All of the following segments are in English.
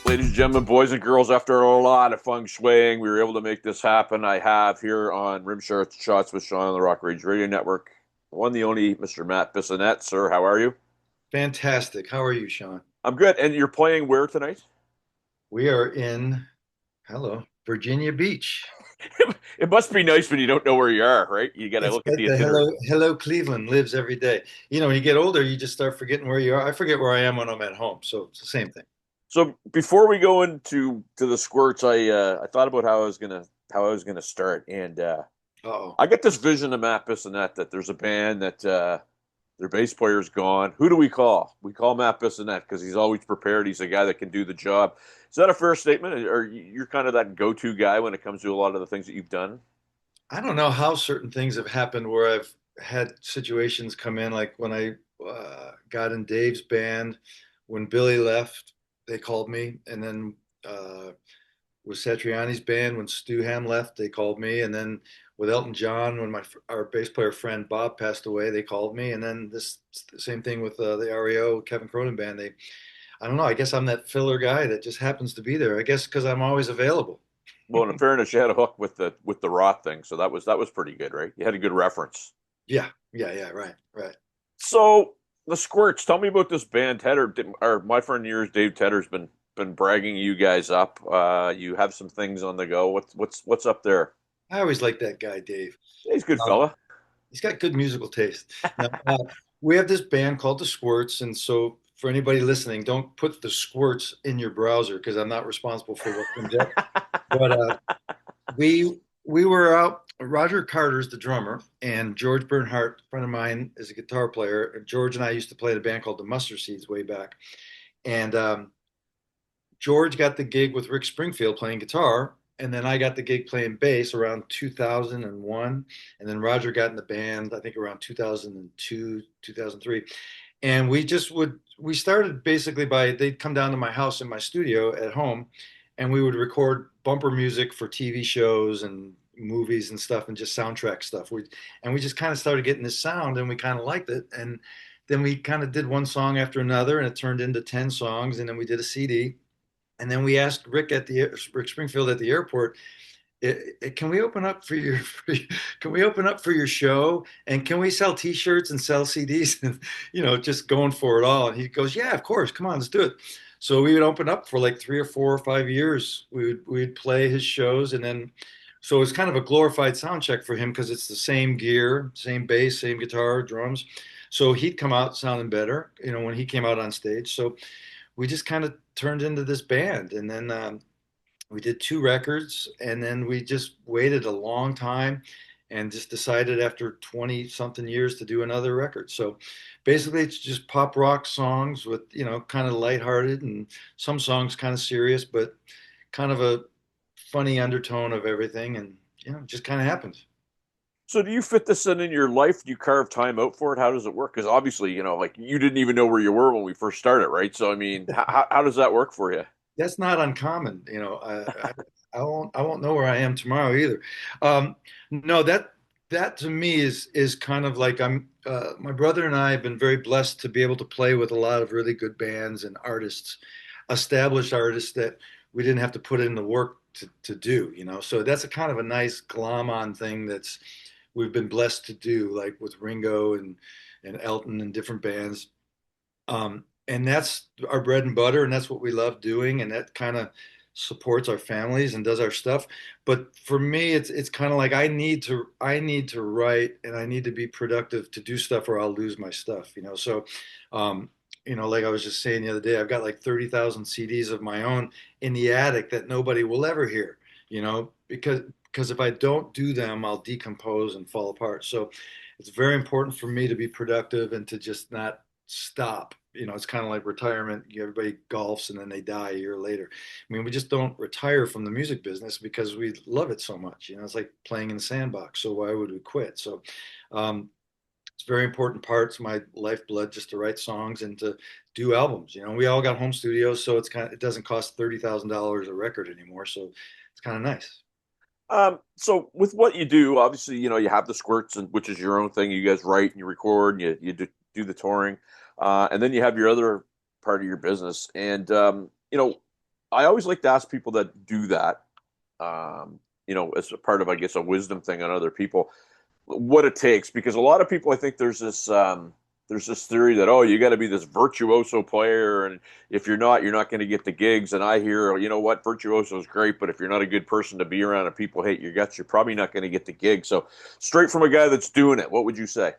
Ladies and gentlemen, boys and girls, after a lot of feng shuiing, we were able to make this happen. I have here on Rimshots with Sean on the Rock Rage Radio Network, one the only Mr. Matt Bissonette. Sir, how are you? Fantastic. How are you, Sean? I'm good. And you're playing where tonight? We are in, hello, Virginia Beach. It must be nice when you don't know where you are, right? You got to It's look at like the the itinerary. hello Cleveland lives every day. When you get older, you just start forgetting where you are. I forget where I am when I'm at home, so it's the same thing. So before we go into the squirts, I thought about how I was gonna start, and Uh-oh. I get this vision of Matt Bissonette that there's a band that their bass player's gone. Who do we call? We call Matt Bissonette because he's always prepared. He's a guy that can do the job. Is that a fair statement? Or you're kind of that go-to guy when it comes to a lot of the things that you've done? I don't know how certain things have happened where I've had situations come in, like when I got in Dave's band, when Billy left, they called me, and then uh, with Satriani's band, when Stu Ham left, they called me, and then with Elton John, when our bass player friend Bob passed away, they called me, and then this same thing with the REO Kevin Cronin band. I don't know. I guess I'm that filler guy that just happens to be there. I guess because I'm always available. Well, in fairness, you had a hook with the Roth thing, so that was pretty good, right? You had a good reference. Yeah, yeah, yeah. Right, right. So the Squirts, tell me about this band. Tedder, or my friend of yours, Dave Tedder's been bragging you guys up. You have some things on the go. What's up there? I always like that guy, Dave. He's a good Um, fella. he's got good musical taste. Now, we have this band called the Squirts, and so for anybody listening, don't put the Squirts in your browser because I'm not responsible for what comes up. But we were out. Roger Carter's the drummer, and George Bernhardt, a friend of mine, is a guitar player. And George and I used to play in a band called the Mustard Seeds way back. And George got the gig with Rick Springfield playing guitar, and then I got the gig playing bass around 2001, and then Roger got in the band I think around 2002, 2003, and we started basically by they'd come down to my house in my studio at home, and we would record bumper music for TV shows and movies and stuff and just soundtrack stuff. We just kind of started getting this sound, and we kind of liked it, and then we kind of did one song after another, and it turned into 10 songs, and then we did a CD, and then we asked Rick Springfield at the airport, can we open up for your can we open up for your show, and can we sell T-shirts and sell CDs and just going for it all. And he goes, yeah, of course, come on, let's do it. So we would open up for like 3 or 4 or 5 years. We would play his shows, and then so it's kind of a glorified sound check for him because it's the same gear, same bass, same guitar, drums. So he'd come out sounding better, when he came out on stage. So we just kind of turned into this band, and then we did 2 records, and then we just waited a long time and just decided after 20 something years to do another record. So basically it's just pop rock songs with kind of lighthearted, and some songs kind of serious, but kind of a funny undertone of everything, and it just kind of happens. So do you fit this in your life? Do you carve time out for it? How does it work? Because obviously, like you didn't even know where you were when we first started, right? So I mean, how does that work for you? That's not uncommon. I won't know where I am tomorrow either. No, that to me is kind of like my brother and I have been very blessed to be able to play with a lot of really good bands and artists, established artists that we didn't have to put in the work to do. So that's a kind of a nice glom on thing that's we've been blessed to do, like with Ringo and Elton and different bands. And that's our bread and butter, and that's what we love doing, and that kind of supports our families and does our stuff. But for me, it's kind of like I need to write, and I need to be productive to do stuff, or I'll lose my stuff. So, like I was just saying the other day, I've got like 30,000 CDs of my own in the attic that nobody will ever hear. Because if I don't do them, I'll decompose and fall apart. So it's very important for me to be productive and to just not stop. It's kind of like retirement. Everybody golfs and then they die a year later. I mean, we just don't retire from the music business because we love it so much. It's like playing in the sandbox. So why would we quit? So um, it's a very important part. It's my lifeblood just to write songs and to do albums. We all got home studios, so it doesn't cost $30,000 a record anymore. So it's kind of nice. So with what you do, obviously, you have the squirts, and which is your own thing. You guys write and you record, and you do the touring, and then you have your other part of your business. And I always like to ask people that do that, as a part of, I guess, a wisdom thing on other people, what it takes. Because a lot of people, I think there's this theory that, oh, you got to be this virtuoso player, and if you're not, you're not going to get the gigs. And I hear, you know what, virtuoso is great, but if you're not a good person to be around and people hate your guts, you're probably not going to get the gig. So, straight from a guy that's doing it, what would you say?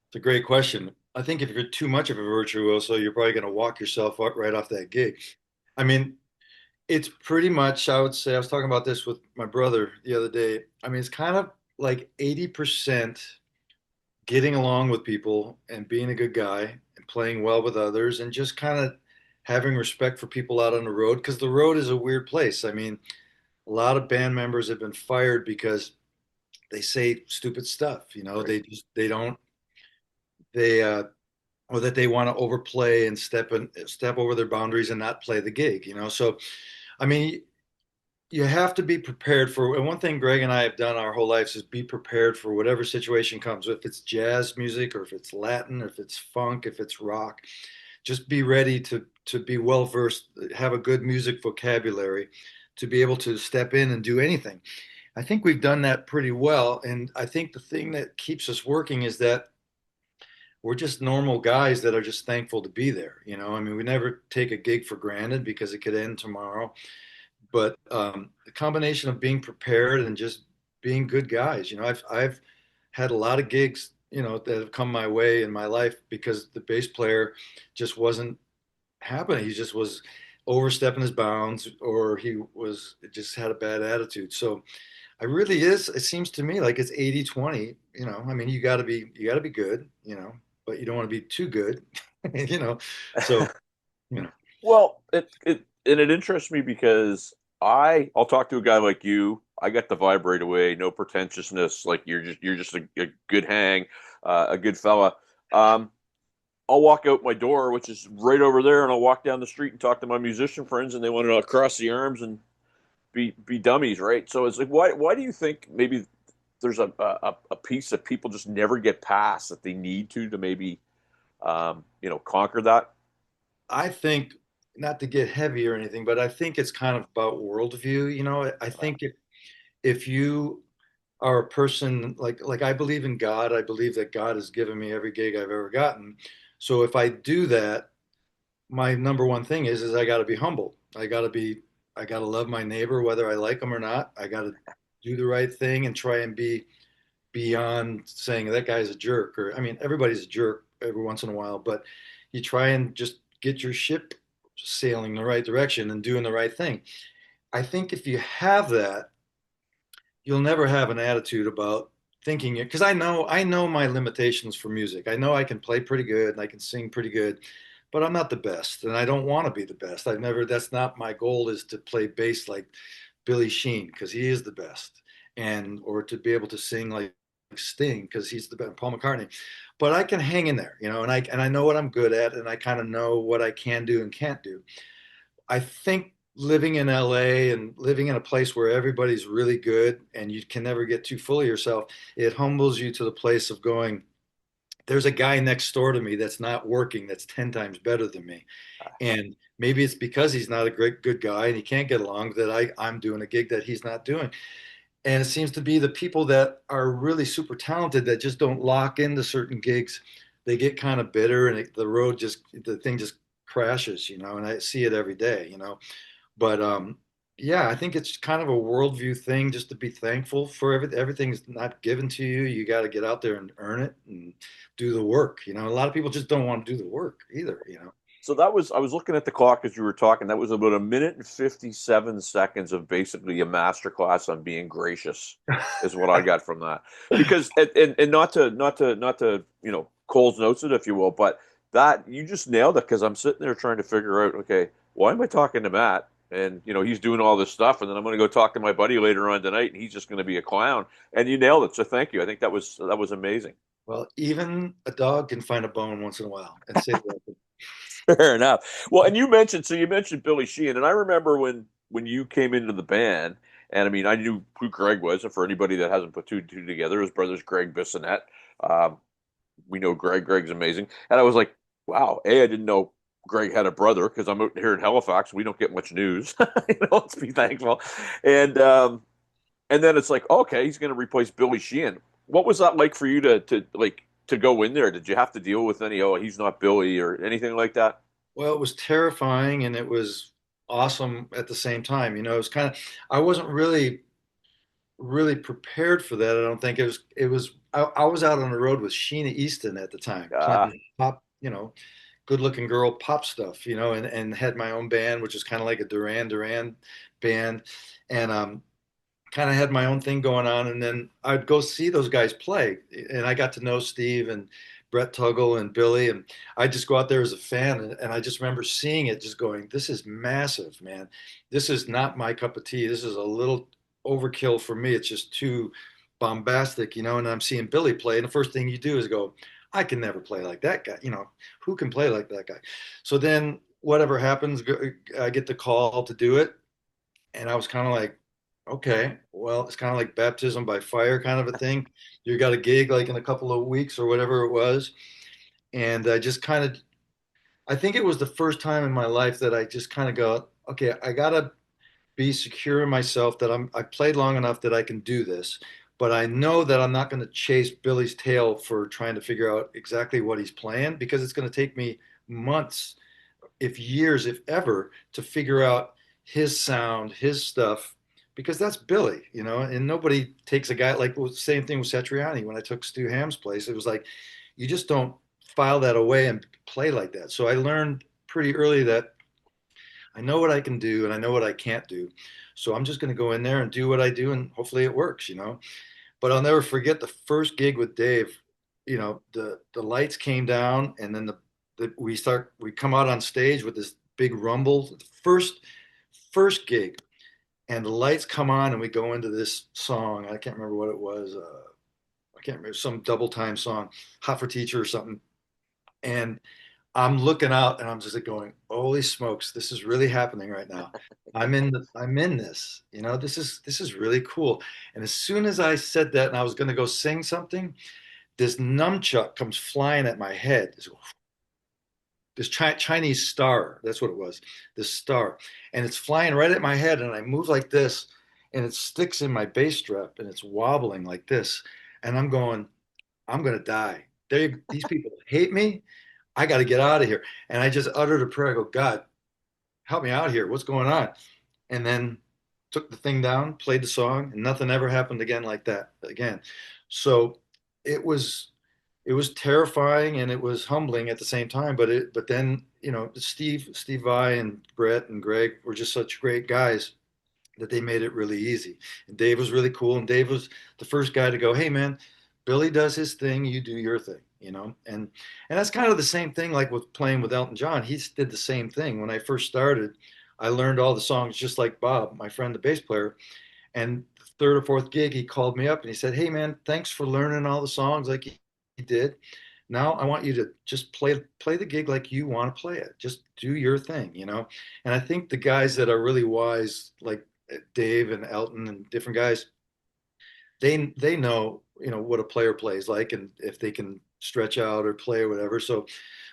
It's a great question. I think if you're too much of a virtuoso, you're probably going to walk yourself right off that gig. I mean, it's pretty much, I would say, I was talking about this with my brother the other day. I mean, it's kind of like 80% getting along with people and being a good guy and playing well with others and just kind of having respect for people out on the road because the road is a weird place. I mean, a lot of band members have been fired because they say stupid stuff. Right. They don't they or that they want to overplay and step over their boundaries and not play the gig. So I mean, you have to be prepared for, and one thing Greg and I have done our whole lives is be prepared for whatever situation comes. If it's jazz music or if it's Latin or if it's funk, if it's rock, just be ready to be well versed, have a good music vocabulary to be able to step in and do anything. I think we've done that pretty well. And I think the thing that keeps us working is that we're just normal guys that are just thankful to be there. I mean, we never take a gig for granted because it could end tomorrow. But the combination of being prepared and just being good guys. I've had a lot of gigs, that have come my way in my life because the bass player just wasn't happening. He just was overstepping his bounds, or he was just had a bad attitude. So I really is. It seems to me like it's 80-20. I mean, you got to be good, but you don't want to be too good, you know. So, you know, Well, it interests me because I'll talk to a guy like you. I got the vibe right away, no pretentiousness. Like you're just a good hang, a good fella. Um, I'll walk out my door, which is right over there, and I'll walk down the street and talk to my musician friends, and they want to cross the arms and be dummies, right? So it's like, why do you think maybe there's a piece that people just never get past that they need to maybe conquer that? I think not to get heavy or anything, but I think it's kind of about worldview. I think if you are a person like I believe in God, I believe that God has given me every gig I've ever gotten. So if I do that, my number one thing is I got to be humble. I got to love my neighbor whether I like them or not. I got to do the right thing and try and be beyond saying that guy's a jerk, or I mean everybody's a jerk every once in a while, but you try and just get your ship sailing the right direction and doing the right thing. I think if you have that, you'll never have an attitude about thinking it, because I know my limitations for music. I know I can play pretty good and I can sing pretty good, but I'm not the best and I don't want to be the best. I've never That's not my goal, is to play bass like Billy Sheen because he is the best, and or to be able to sing like Sting because he's the best, Paul McCartney. But I can hang in there, and I know what I'm good at, and I kind of know what I can do and can't do. I think living in LA and living in a place where everybody's really good and you can never get too full of yourself, it humbles you to the place of going, there's a guy next door to me that's not working, that's 10 times better than me. And maybe it's because he's not a great good guy and he can't get along that I'm doing a gig that he's not doing. And it seems to be the people that are really super talented that just don't lock into certain gigs. They get kind of bitter and the thing just crashes, and I see it every day, But yeah, I think it's kind of a worldview thing just to be thankful for everything's not given to you. You got to get out there and earn it and do the work. A lot of people just don't want to do the work either. So I was looking at the clock as you were talking. That was about a minute and 57 seconds of basically a master class on being gracious, is what I got from that. Because and not to Cole's notes it, if you will, but that you just nailed it, because I'm sitting there trying to figure out, okay, why am I talking to Matt? And he's doing all this stuff, and then I'm going to go talk to my buddy later on tonight, and he's just going to be a clown. And you nailed it. So thank you. I think that was amazing. Well, even a dog can find a bone once in a while and say that. Fair enough. Well, and you mentioned Billy Sheehan, and I remember when you came into the band, and I mean, I knew who Greg was, and for anybody that hasn't put two and two together, his brother's Gregg Bissonette. Um, we know Greg. Greg's amazing, and I was like, wow. I didn't know Greg had a brother because I'm out here in Halifax. We don't get much news. Let's be thankful. And and then it's like, okay, he's going to replace Billy Sheehan. What was that like for you to go in there? Did you have to deal with any, oh, he's not Billy or anything like that? Well, it was terrifying and it was awesome at the same time. It was kind of, I wasn't really prepared for that. I don't think I was out on the road with Sheena Easton at the time, Uh, playing pop, good looking girl pop stuff, and had my own band, which is kind of like a Duran Duran band. And, kind of had my own thing going on. And then I'd go see those guys play. And I got to know Steve and Brett Tuggle and Billy. And I just go out there as a fan. And I just remember seeing it, just going, this is massive, man. This is not my cup of tea. This is a little overkill for me. It's just too bombastic, And I'm seeing Billy play. And the first thing you do is go, I can never play like that guy. Who can play like that guy? So then whatever happens, I get the call to do it. And I was kind of like, okay, well, it's kind of like baptism by fire kind of a thing. You got a gig like in a couple of weeks or whatever it was. And I just kind of, I think it was the first time in my life that I just kind of go, okay, I got to be secure in myself that I played long enough that I can do this. But I know that I'm not going to chase Billy's tail for trying to figure out exactly what he's playing because it's going to take me months, if years, if ever, to figure out his sound, his stuff, because that's Billy, and nobody takes a guy like well, same thing with Satriani. When I took Stu Ham's place, it was like you just don't file that away and play like that. So I learned pretty early that I know what I can do and I know what I can't do. So I'm just going to go in there and do what I do and hopefully it works. But I'll never forget the first gig with Dave. The lights came down and then we come out on stage with this big rumble. The first gig, and the lights come on, and we go into this song. I can't remember what it was. I can't remember some double time song, "Hot for Teacher" or something. And I'm looking out, and I'm just like going, "Holy smokes, this is really happening right now." I'm in this. This is really cool. And as soon as I said that, and I was going to go sing something, this nunchuck comes flying at my head. This Chinese star. That's what it was. This star, and it's flying right at my head, and I move like this, and it sticks in my bass strap, and it's wobbling like this, and I'm going, I'm gonna die. These people hate me. I got to get out of here. And I just uttered a prayer. I go, God, help me out here. What's going on? And then took the thing down, played the song, and nothing ever happened again like that again. So it was it was terrifying and it was humbling at the same time. But then Steve Vai and Brett and Greg were just such great guys that they made it really easy. And Dave was really cool. And Dave was the first guy to go, hey man, Billy does his thing, you do your thing. And that's kind of the same thing like with playing with Elton John. He did the same thing. When I first started, I learned all the songs just like Bob, my friend, the bass player. And the third or fourth gig, he called me up and he said, hey man, thanks for learning all the songs like he did. Now I want you to just play the gig like you want to play it. Just do your thing. And I think the guys that are really wise, like Dave and Elton and different guys, they know what a player plays like and if they can stretch out or play or whatever. So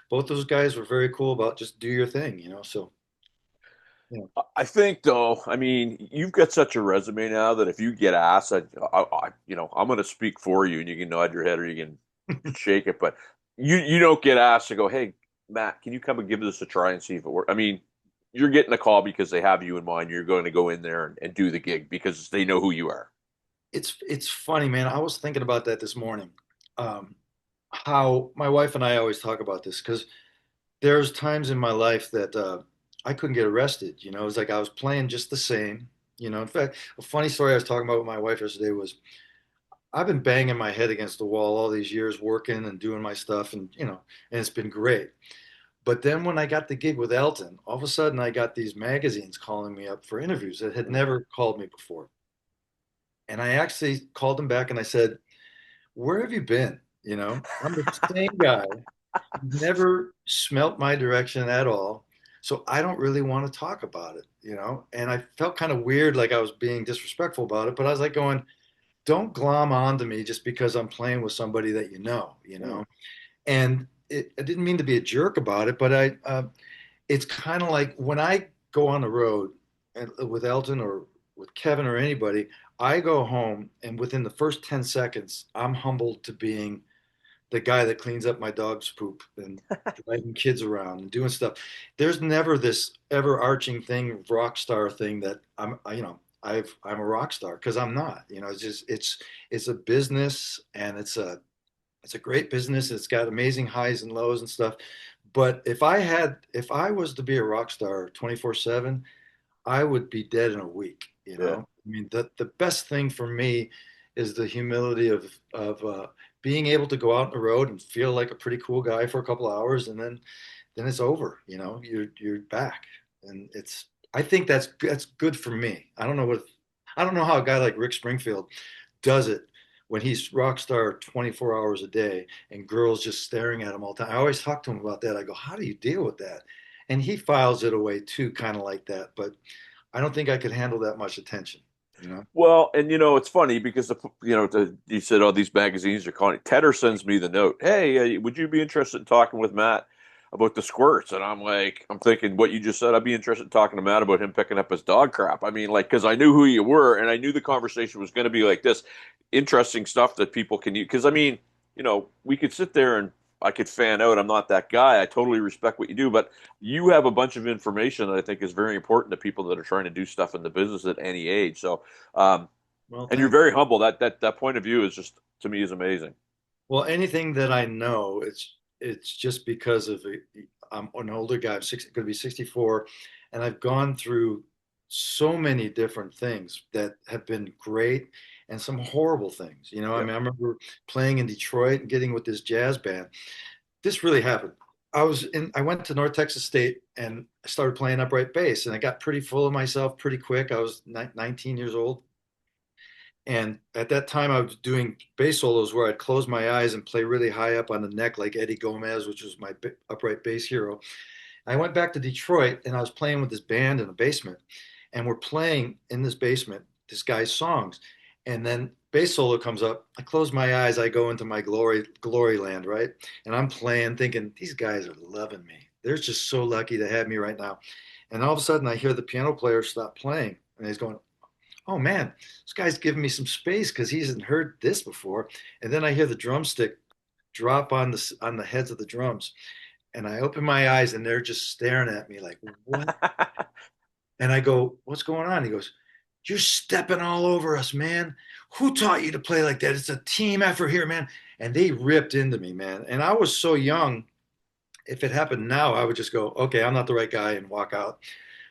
both those guys were very cool about just do your thing. So you know. I think though, I mean, you've got such a resume now that if you get asked, I'm going to speak for you, and you can nod your head or you can shake it, but you don't get asked to go, hey, Matt, can you come and give this a try and see if it works? I mean, you're getting a call because they have you in mind. You're going to go in there and do the gig because they know who you are. It's funny, man. I was thinking about that this morning. How my wife and I always talk about this because there's times in my life that I couldn't get arrested. It was like I was playing just the same. In fact, a funny story I was talking about with my wife yesterday was I've been banging my head against the wall all these years, working and doing my stuff, and it's been great. But then when I got the gig with Elton, all of a sudden I got these magazines calling me up for interviews that had never called me before. And I actually called them back and I said, where have you been? I'm the same guy. You've never smelt my direction at all. So I don't really want to talk about it. And I felt kind of weird, like I was being disrespectful about it, but I was like going, don't glom onto me just because I'm playing with somebody that you know. Mm. And I didn't mean to be a jerk about it, but it's kind of like when I go on the road and with Elton or with Kevin or anybody, I go home and within the first 10 seconds, I'm humbled to being the guy that cleans up my dog's poop and driving kids around and doing stuff. There's never this ever arching thing, rock star thing that I'm a rock star because I'm not. It's just it's a business and it's a great business. It's got amazing highs and lows and stuff. But if I was to be a rock star 24/7, I would be dead in a week, you Yeah. know? I mean, the best thing for me is the humility of being able to go out on the road and feel like a pretty cool guy for a couple hours, and then it's over, you know? You're back. And I think that's good for me. I don't know how a guy like Rick Springfield does it when he's rock star 24 hours a day and girls just staring at him all the time. I always talk to him about that. I go, how do you deal with that? And he files it away too, kind of like that. But I don't think I could handle that much attention, you know? Well, and it's funny because you said all these magazines are calling it. Tedder sends me the note. Hey, would you be interested in talking with Matt about the squirts? And I'm thinking what you just said. I'd be interested in talking to Matt about him picking up his dog crap. I mean, like, because I knew who you were, and I knew the conversation was going to be like this, interesting stuff that people can use. Because I mean, we could sit there and I could fan out. I'm not that guy. I totally respect what you do, but you have a bunch of information that I think is very important to people that are trying to do stuff in the business at any age. So, Well, and you're thanks. very humble. That point of view is just to me is amazing. Well, anything that I know, it's just because I'm an older guy. Going to be 64, and I've gone through so many different things that have been great and some horrible things. I Yeah. mean, I remember playing in Detroit and getting with this jazz band. This really happened. I went to North Texas State and I started playing upright bass, and I got pretty full of myself pretty quick. I was 19 years old. And at that time, I was doing bass solos where I'd close my eyes and play really high up on the neck, like Eddie Gomez, which was my upright bass hero. I went back to Detroit and I was playing with this band in the basement. And we're playing in this basement this guy's songs. And then bass solo comes up. I close my eyes. I go into my glory land, right? And I'm playing, thinking, these guys are loving me. They're just so lucky to have me right now. And all of a sudden, I hear the piano player stop playing. And he's going, oh man, this guy's giving me some space because he hasn't heard this before. And then I hear the drumstick drop on the heads of the drums, and I open my eyes and they're just staring at me like, what? And I go, what's going on? He goes, you're stepping all over us, man. Who taught you to play like that? It's a team effort here, man. And they ripped into me, man. And I was so young. If it happened now, I would just go, okay, I'm not the right guy and walk out.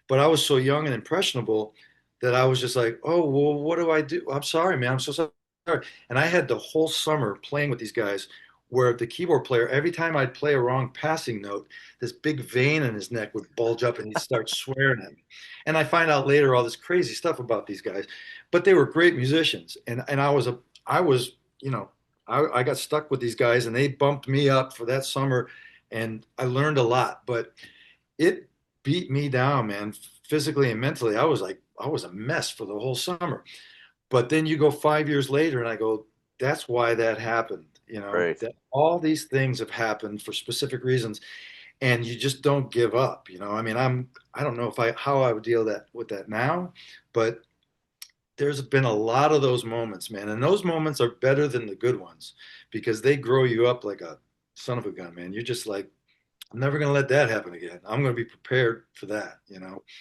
But I was so young and impressionable that I was just like, oh, well, what do I do? I'm sorry, man. I'm so sorry. And I had the whole summer playing with these guys where the keyboard player, every time I'd play a wrong passing note, this big vein in his neck would bulge up and he'd start swearing at me. And I find out later all this crazy stuff about these guys, but they were great musicians. And I was, I got stuck with these guys and they bumped me up for that summer and I learned a lot, but it beat me down, man, physically and mentally. I was a mess for the whole summer. But then you go 5 years later, and I go, that's why that happened. Right. That all these things have happened for specific reasons, and you just don't give up. I mean, I don't know how I would deal that with that now, but there's been a lot of those moments, man, and those moments are better than the good ones because they grow you up like a son of a gun, man. You're just like, I'm never going to let that happen again. I'm going to be prepared for that.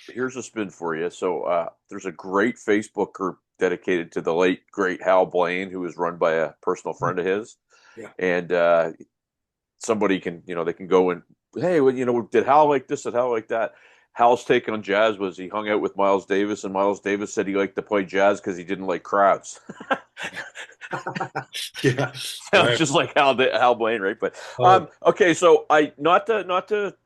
Here's a spin for you. So there's a great Facebook group dedicated to the late great Hal Blaine, who was run by a personal friend of his, Yeah. and somebody can they can go and hey, well, did Hal like this? Did Hal like that? Hal's take on jazz was he hung out with Miles Davis, and Miles Davis said he liked to play jazz because he didn't like crowds. Yeah. Sounds Right. just like Hal Blaine, right? But Oh, okay, so I not to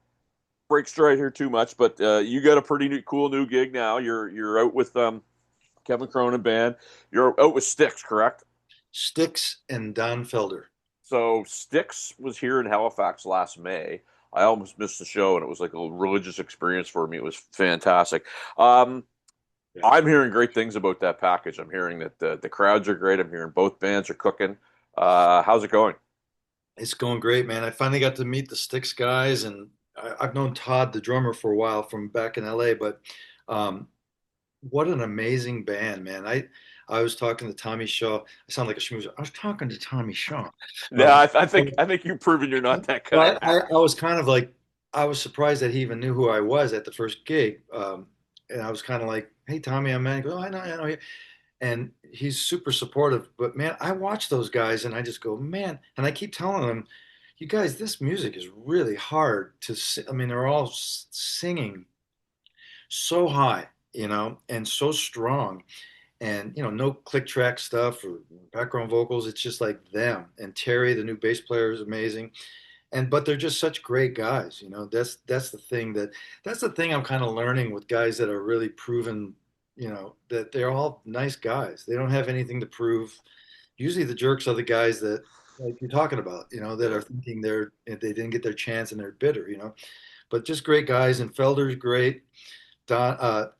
break stride here too much, but you got a pretty cool new gig now. You're out with Kevin Cronin band. You're out with Styx, correct? Sticks and Don Felder. So Styx was here in Halifax last May. I almost missed the show, and it was like a religious experience for me. It was fantastic. Um, Yeah. I'm hearing great things about that package. I'm hearing that the crowds are great. I'm hearing both bands are cooking. How's it going? It's going great, man. I finally got to meet the Sticks guys, and I've known Todd, the drummer, for a while from back in LA, but um, what an amazing band, man. I was talking to Tommy Shaw. I sound like a schmoozer. I was talking to Tommy Shaw. Yeah, Um, I think you've proven you're not that guy. well, I was kind of like, I was surprised that he even knew who I was at the first gig. And I was kind of like, hey, Tommy, I'm man. He goes, oh, I know you. And he's super supportive. But man, I watch those guys and I just go, man. And I keep telling them, you guys, this music is really hard to sing. I mean, they're all singing so high, and so strong. And, no click track stuff or background vocals. It's just like them. And Terry, the new bass player, is amazing. But they're just such great guys. That's the thing I'm kind of learning with guys that are really proven, that they're all nice guys. They don't have anything to prove. Usually the jerks are the guys that, like you're talking about, that Yeah. are thinking they didn't get their chance and they're bitter, but just great guys. And Felder's great. Don,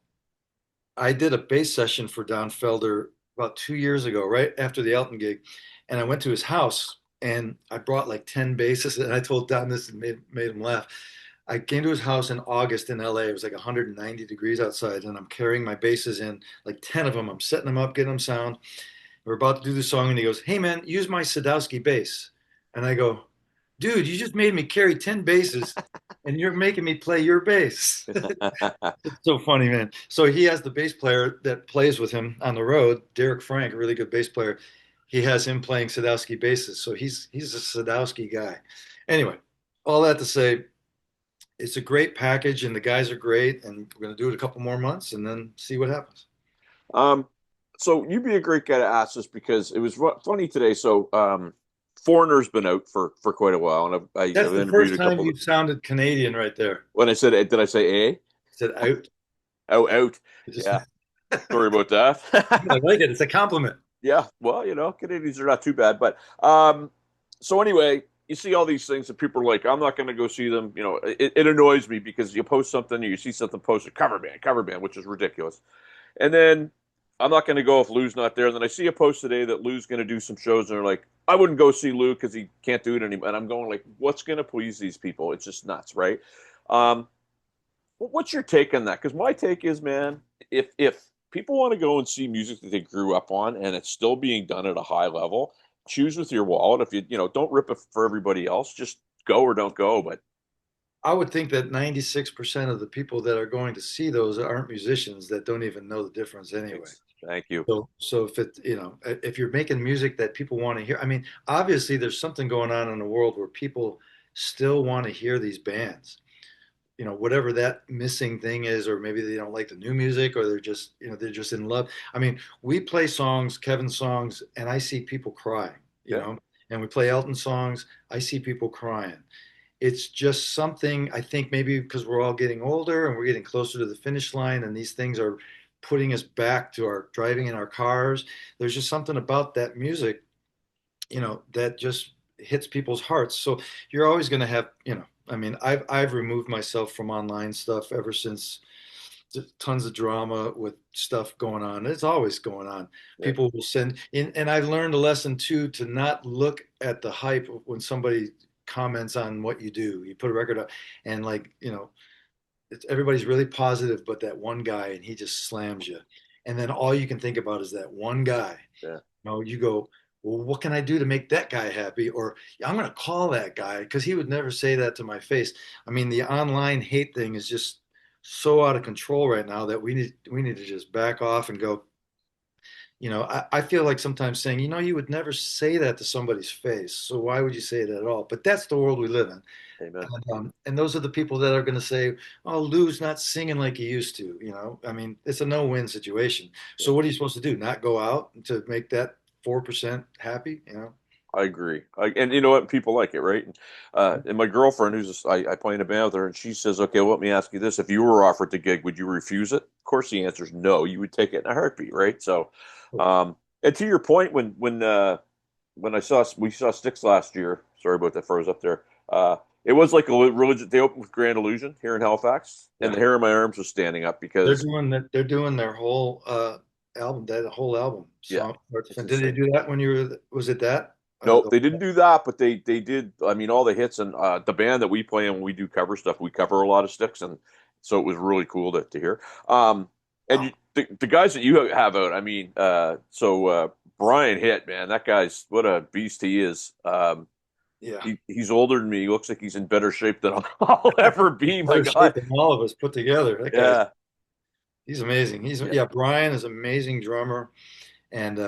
I did a bass session for Don Felder about 2 years ago, right after the Elton gig, and I went to his house and I brought like 10 basses, and I told Don this and made him laugh. I came to his house in August in LA. It was like 190 degrees outside, and I'm carrying my basses in, like 10 of them. I'm setting them up, getting them sound. We're about to do the song, and he goes, "Hey man, use my Sadowski bass." And I go, "Dude, you just made me carry 10 basses, and you're making me play your bass." It's so funny, man. So he has the bass player that plays with him on the road, Derek Frank, a really good bass player. He has him playing Sadowski basses, so he's a Sadowski guy. Anyway, all that to say, it's a great package, and the guys are great, and we're going to do it a couple more months, and then see what happens. Um, so you'd be a great guy to ask this because it was funny today. So Foreigner's been out for quite a while, and That's I've the interviewed first a time couple. you've sounded Canadian right there. When I said, did I say A? Said out. Oh, out. It just, Yeah. Sorry about that. I like it. It's a compliment. Yeah. Well, Canadians are not too bad, but so anyway, you see all these things that people are like, I'm not going to go see them. It annoys me because you post something, or you see something posted, cover band, which is ridiculous. And then I'm not going to go if Lou's not there. And then I see a post today that Lou's going to do some shows, and they're like, I wouldn't go see Lou because he can't do it anymore. And I'm going like, what's going to please these people? It's just nuts, right? Um, what's your take on that? Because my take is, man, if people want to go and see music that they grew up on and it's still being done at a high level, choose with your wallet. If don't rip it for everybody else, just go or don't go. But I would think that 96% of the people that are going to see those aren't musicians that don't even know the difference anyway. thank you. So if you're making music that people want to hear, I mean, obviously there's something going on in the world where people still want to hear these bands. Whatever that missing thing is, or maybe they don't like the new music, or they're just in love. I mean, we play songs, Kevin songs, and I see people crying, Yeah, and we play Elton songs, I see people crying. It's just something, I think, maybe because we're all getting older and we're getting closer to the finish line, and these things are putting us back to our driving in our cars. There's just something about that music, that just hits people's hearts. So you're always going to have, I mean, I've removed myself from online stuff ever since. Tons of drama with stuff going on. It's always going on. yeah. People will send in, and I've learned a lesson too, to not look at the hype when somebody comments on what you do. You put a record up, and like, everybody's really positive, but that one guy, and he just slams you. And then all you can think about is that one guy. Yeah. You go, well, what can I do to make that guy happy? Or I'm going to call that guy because he would never say that to my face. I mean, the online hate thing is just so out of control right now that we need to just back off and go. I feel like sometimes saying, you would never say that to somebody's face, so why would you say it at all? But that's the world we live in. Amen. And those are the people that are going to say, "Oh, Lou's not singing like he used to." I mean, it's a no-win situation. Yeah. So what are you supposed to do? Not go out to make that 4% happy? I agree. And you know what? People like it, right? And my girlfriend, I play in a band with her, and she says, "Okay, well, let me ask you this: if you were offered the gig, would you refuse it?" Of course, the answer is no. You would take it in a heartbeat, right? So, and to your point, when we saw Styx last year, sorry about that, froze up there. It was like a religion. They opened with Grand Illusion here in Halifax, and Yeah, the hair on my arms was standing up they're because, doing that. They're doing their whole album. That whole album yeah, song. it's Did they insane. do that when you were? Was it that? Nope, they didn't do that, but they did. I mean, all the hits and the band that we play in when we do cover stuff, we cover a lot of sticks, and so it was really cool to hear. And Wow. the guys that you have out, I mean, Brian Hitt, man, that guy's what a beast he is. Yeah. He's older than me. He looks like he's in better shape than I'll ever be. My Better God, shape than all of us put together. That guy's yeah, he's amazing. He's yeah. yeah. Brian is an amazing drummer, and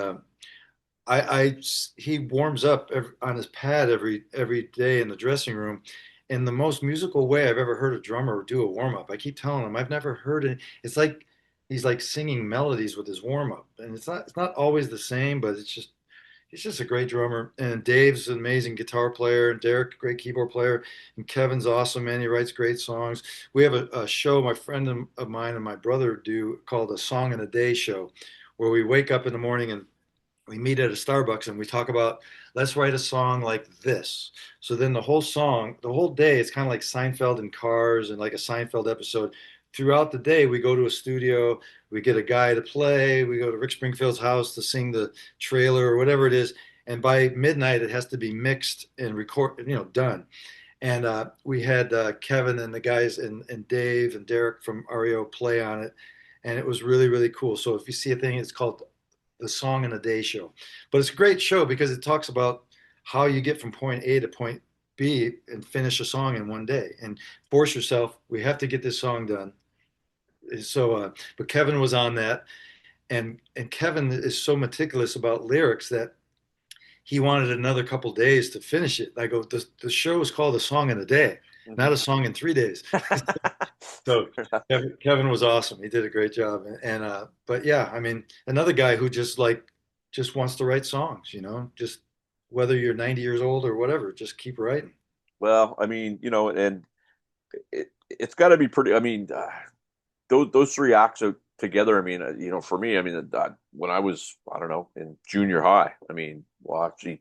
I he warms up on his pad every day in the dressing room in the most musical way I've ever heard a drummer do a warm up. I keep telling him I've never heard it. It's like he's like singing melodies with his warm up, and it's not always the same, but he's just a great drummer. And Dave's an amazing guitar player, and Derek, a great keyboard player, and Kevin's awesome, man. He writes great songs. We have a show my friend of mine and my brother do called a Song in a Day show, where we wake up in the morning and we meet at a Starbucks and we talk about let's write a song like this. So then the whole song, the whole day, it's kind of like Seinfeld in cars and like a Seinfeld episode. Throughout the day, we go to a studio, we get a guy to play, we go to Rick Springfield's house to sing the trailer or whatever it is. And by midnight, it has to be mixed and record, done. And we had Kevin and the guys and Dave and Derek from REO play on it. And it was really, really cool. So if you see a thing, it's called the Song in a Day show. But it's a great show because it talks about how you get from point A to point B and finish a song in one day and force yourself. We have to get this song done. So, but Kevin was on that, and Kevin is so meticulous about lyrics that he wanted another couple days to finish it. I go, the show is called A Song in a Day, not a song in 3 days. So Kevin was awesome. He did a great job. And but yeah, I mean, another guy who just wants to write songs, just whether you're 90 years old or whatever, just keep writing. Well, I mean, and it's got to be pretty. I mean, those three acts out together. I mean, for me, I mean, when I was, I don't know, in junior high. I mean, well, actually,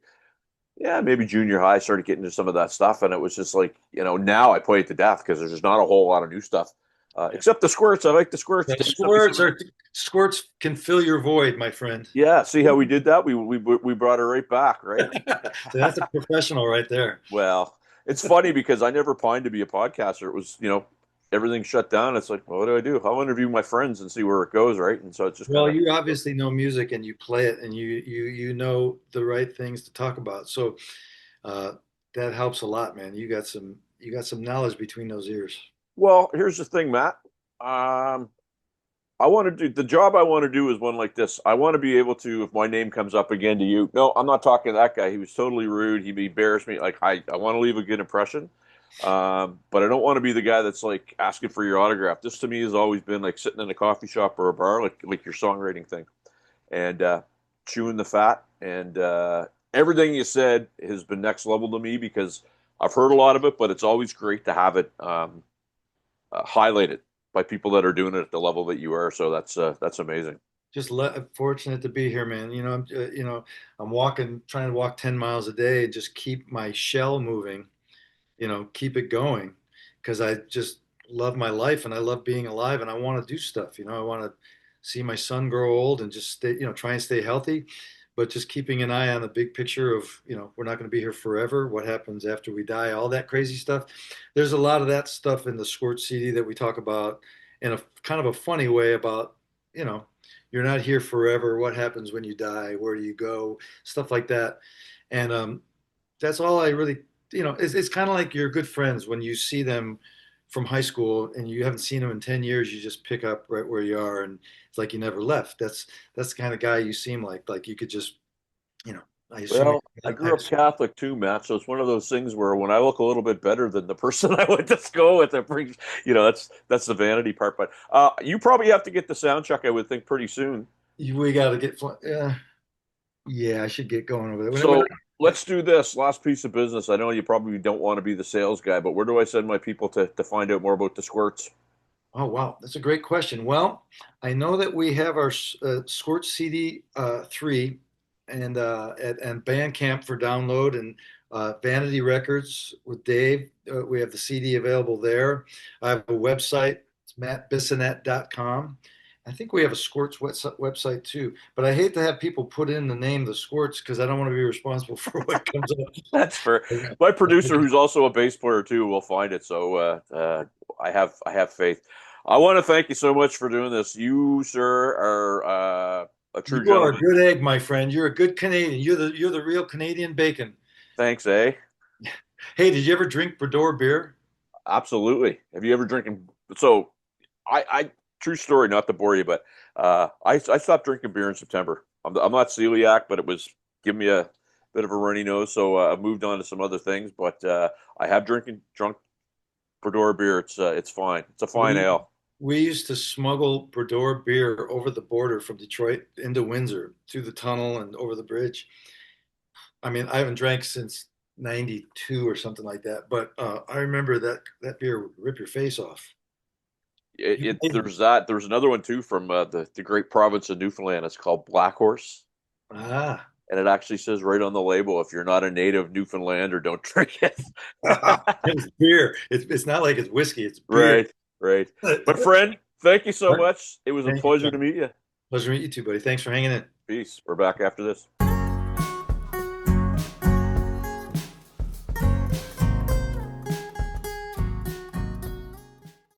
yeah, maybe junior high, I started getting into some of that stuff, and it was just like, now I play it to death because there's just not a whole lot of new stuff, Yeah. except the squirts. I like the squirts. Yeah, Dave sent me some. squirts can fill your void, my friend. Yeah, see how we did that? We brought it right back, right? So that's a professional right there. Well, it's funny because I never pined to be a podcaster. It was, everything shut down. It's like, well, what do I do? I'll interview my friends and see where it goes, right? And so it's just kind Well, of, you obviously know music and you play it and you know the right things to talk about. So uh, that helps a lot, man. You got some knowledge between those ears. well, here's the thing, Matt. I want to do the job I want to do is one like this. I want to be able to, if my name comes up again to you, no, I'm not talking to that guy. He was totally rude. He embarrassed me. Like I want to leave a good impression. But I don't want to be the guy that's like asking for your autograph. This to me has always been like sitting in a coffee shop or a bar, like your songwriting thing, and chewing the fat. And everything you said has been next level to me because I've heard a lot of it, but it's always great to have it highlighted by people that are doing it at the level that you are. So that's amazing. Just fortunate to be here, man. I'm trying to walk 10 miles a day and just keep my shell moving, keep it going because I just love my life and I love being alive and I want to do stuff. I want to see my son grow old and just stay, try and stay healthy, but just keeping an eye on the big picture of, we're not going to be here forever. What happens after we die? All that crazy stuff. There's a lot of that stuff in the Squirt CD that we talk about in a kind of a funny way about, you know, you're not here forever. What happens when you die? Where do you go? Stuff like that. And that's all I really, it's kind of like your good friends when you see them from high school and you haven't seen them in 10 years, you just pick up right where you are. And it's like you never left. That's the kind of guy you seem like you could just, you know, I assume, Well, I grew up Catholic too, Matt. So it's one of those things where when I look a little bit better than the person I went to school with, it brings, that's the vanity part. But you probably have to get the sound check, I would think, pretty soon. we got to get, yeah, I should get going over there. So let's do this last piece of business. I know you probably don't want to be the sales guy, but where do I send my people to find out more about the squirts? Oh, wow. That's a great question. Well, I know that we have our Squirt CD 3 and Bandcamp for download and Vanity Records with Dave. We have the CD available there. I have a website, it's mattbissonette.com. I think we have a Squirts website too, but I hate to have people put in the name the Squirts because I don't want to be responsible for what comes up. That's fair. My producer, who's also a bass player too, will find it. So I have faith. I want to thank you so much for doing this. You, sir, are a true You are a gentleman. good egg, my friend. You're a good Canadian. You're the real Canadian bacon. Thanks, eh? Hey, did you ever drink Bredor beer? Absolutely. Have you ever drinking? So, I true story, not to bore you, but I stopped drinking beer in September. I'm not celiac, but it was giving me a bit of a runny nose, so I moved on to some other things. But I have drunk Bredor beer. It's fine. It's a fine We ale. we used to smuggle Bredor beer over the border from Detroit into Windsor through the tunnel and over the bridge. I mean, I haven't drank since '92 or something like that, but I remember that beer would rip your face off. There's that. There's another one too from the great province of Newfoundland. It's called Black Horse, Ah, and it actually says right on the label, if you're not a native Newfoundlander, don't drink it. it's beer. It's not like it's whiskey. It's beer. Right, right. My friend, thank you so much. It was a Thank you, pleasure John. to meet you. Pleasure to meet you too, buddy. Thanks for hanging in. Peace. We're back after this.